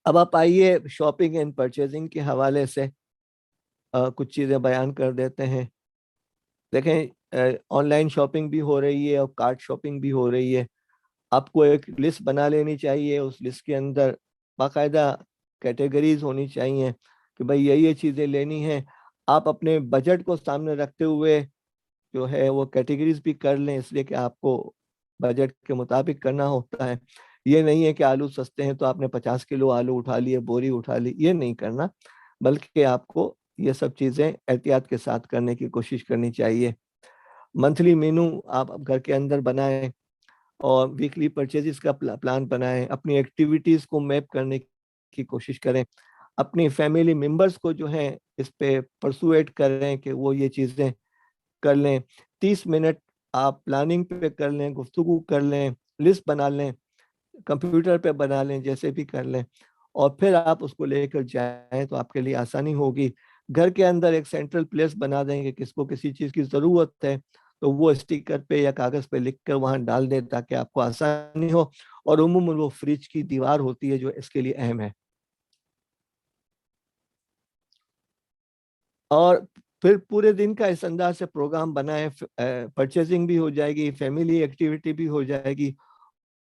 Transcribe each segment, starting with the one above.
अब आप आइए शॉपिंग एंड परचेजिंग के हवाले से कुछ चीज़ें बयान कर देते हैं। देखें, ऑनलाइन शॉपिंग भी हो रही है और कार्ट शॉपिंग भी हो रही है। आपको एक लिस्ट बना लेनी चाहिए, उस लिस्ट के अंदर बाकायदा कैटेगरीज होनी चाहिए कि भाई ये चीज़ें लेनी है। आप अपने बजट को सामने रखते हुए जो है वो कैटेगरीज भी कर लें, इसलिए कि आपको बजट के मुताबिक करना होता है। ये नहीं है कि आलू सस्ते हैं तो आपने 50 किलो आलू उठा लिए, बोरी उठा ली, ये नहीं करना, बल्कि आपको ये सब चीज़ें एहतियात के साथ करने की कोशिश करनी चाहिए। मंथली मेनू आप घर के अंदर बनाएं और वीकली परचेजेस का प्लान बनाएं। अपनी एक्टिविटीज़ को मैप करने की कोशिश करें। अपनी फैमिली मेंबर्स को जो है इस पे परसुएट करें कि वो ये चीज़ें कर लें। 30 मिनट आप प्लानिंग पे कर लें, गुफ्तगू कर लें, लिस्ट बना लें, कंप्यूटर पे बना लें, जैसे भी कर लें, और फिर आप उसको लेकर जाएं तो आपके लिए आसानी होगी। घर के अंदर एक सेंट्रल प्लेस बना देंगे, किसको किसी चीज़ की ज़रूरत है तो वो स्टिकर पे या कागज़ पे लिख कर वहाँ डाल दें ताकि आपको आसानी हो। और उमूमन वो फ्रिज की दीवार होती है जो इसके लिए अहम है। और फिर पूरे दिन का इस अंदाज से प्रोग्राम बनाएं, परचेजिंग भी हो जाएगी, फैमिली एक्टिविटी भी हो जाएगी,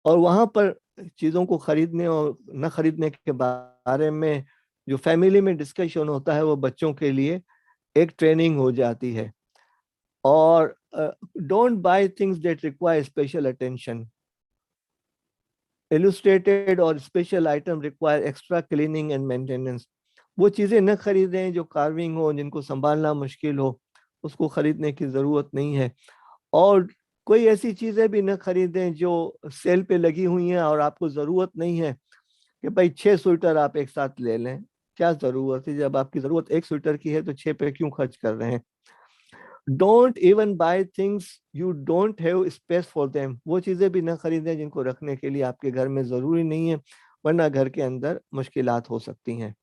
और वहां पर चीज़ों को खरीदने और न खरीदने के बारे में जो फैमिली में डिस्कशन होता है वो बच्चों के लिए एक ट्रेनिंग हो जाती है। और don't buy things that require special attention. Illustrated और special item require extra cleaning and maintenance. वो चीज़ें न खरीदें जो कार्विंग हो, जिनको संभालना मुश्किल हो, उसको खरीदने की ज़रूरत नहीं है। और कोई ऐसी चीज़ें भी न खरीदें जो सेल पे लगी हुई हैं और आपको ज़रूरत नहीं है कि भाई 6 स्वेटर आप एक साथ ले लें। क्या ज़रूरत है? जब आपकी ज़रूरत एक स्वेटर की है तो 6 पे क्यों खर्च कर रहे हैं? Don't even bye things you don't have space for them. वो चीज़ें भी ना खरीदें जिनको रखने के लिए आपके घर में ज़रूरी नहीं है, वरना घर के अंदर मुश्किलात हो सकती हैं।